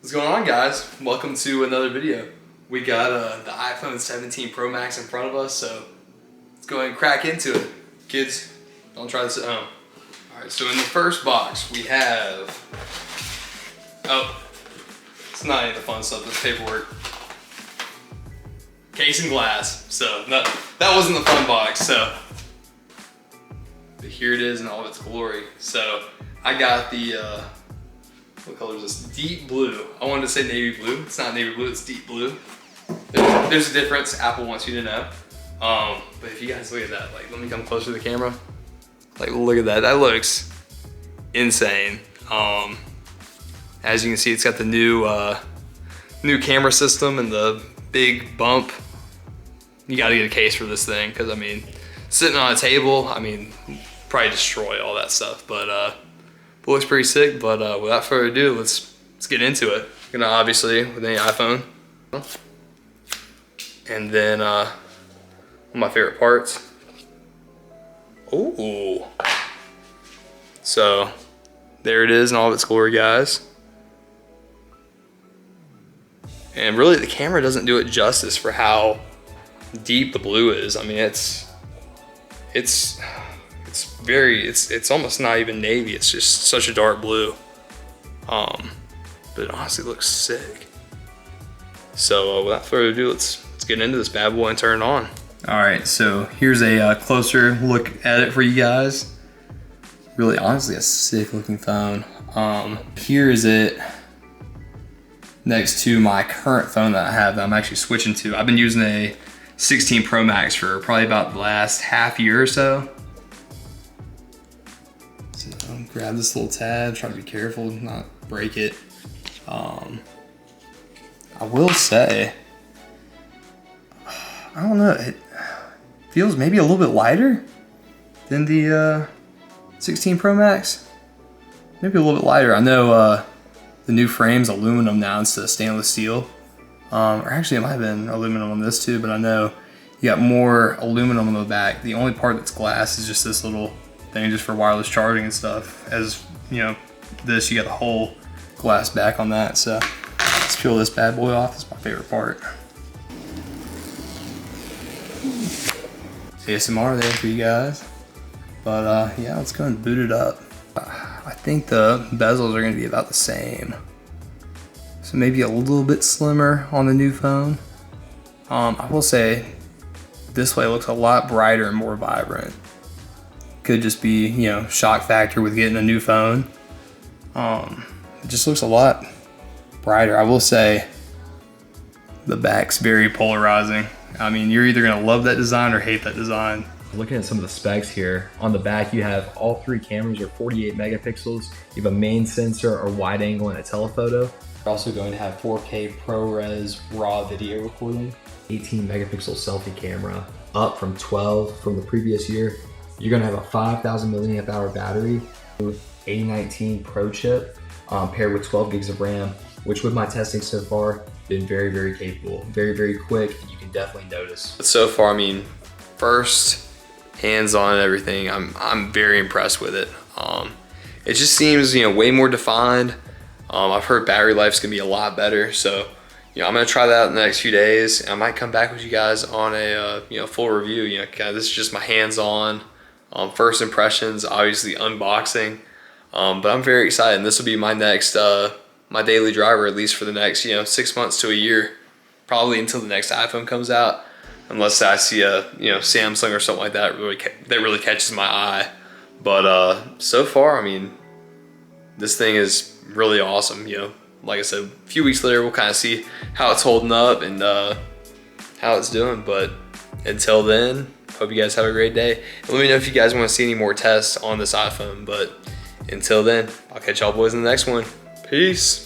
What's going on, guys? Welcome to another video. We got the iPhone 17 Pro Max in front of us, so let's go ahead and crack into it. Kids, don't try this at home. Alright, so in the first box we have, oh, it's not any of the fun stuff, it's paperwork. Case and glass, so that wasn't the fun box, so. But here it is in all of its glory. So I got the, what color is this? Deep blue. I wanted to say navy blue. It's not navy blue, it's deep blue. There's a difference. Apple wants you to know. But if you guys look at that, like, let me come closer to the camera. Like, look at that. That looks insane. As you can see, it's got the new camera system and the big bump. You gotta get a case for this thing, because I mean, sitting on a table, I mean, probably destroy all that stuff. But it looks pretty sick. But without further ado, let's get into it. You know, obviously with any iPhone. And then one of my favorite parts. Ooh. So there it is in all of its glory, guys. And really the camera doesn't do it justice for how deep the blue is. I mean, it's almost not even navy. It's just such a dark blue. But it honestly looks sick. So without further ado, let's get into this bad boy and turn it on. All right, so here's a closer look at it for you guys. Really, honestly, a sick looking phone. Here is it next to my current phone that I have that I'm actually switching to. I've been using a 16 Pro Max for probably about the last half year or so. So grab this little tab, try to be careful, not break it. I will say, I don't know, it feels maybe a little bit lighter than the 16 Pro Max. Maybe a little bit lighter. I know the new frame's aluminum now instead of stainless steel. Or actually it might have been aluminum on this too, but I know you got more aluminum on the back. The only part that's glass is just this little thing just for wireless charging and stuff. As you know, this, you got the whole glass back on that. So let's peel this bad boy off. It's my favorite part. ASMR there for you guys. But yeah, let's go and boot it up. I think the bezels are gonna be about the same. So maybe a little bit slimmer on the new phone. I will say this way looks a lot brighter and more vibrant. Could just be, you know, shock factor with getting a new phone. It just looks a lot brighter. I will say the back's very polarizing. I mean, you're either gonna love that design or hate that design. Looking at some of the specs here, on the back you have all three cameras are 48 megapixels. You have a main sensor, a wide angle, and a telephoto. You're also going to have 4K ProRes RAW video recording, 18 megapixel selfie camera, up from 12 from the previous year. You're gonna have a 5,000 milliamp hour battery, 8019 Pro chip, paired with 12 gigs of RAM, which with my testing so far, been very, very capable, very, very quick, and you can definitely notice. But so far, I mean, first hands-on and everything, I'm very impressed with it. It just seems, you know, way more defined. I've heard battery life's gonna be a lot better, so you know, I'm gonna try that out in the next few days. I might come back with you guys on a you know, full review. You know, kind of, this is just my hands-on first impressions, obviously unboxing. But I'm very excited, and this will be my next my daily driver, at least for the next, you know, 6 months to a year, probably until the next iPhone comes out. Unless I see a, you know, Samsung or something like that that really catches my eye. But so far, I mean, this thing is really awesome. You know, like I said, a few weeks later we'll kind of see how it's holding up and how it's doing. But until then, hope you guys have a great day. And let me know if you guys want to see any more tests on this iPhone. But until then, I'll catch y'all boys in the next one. Peace.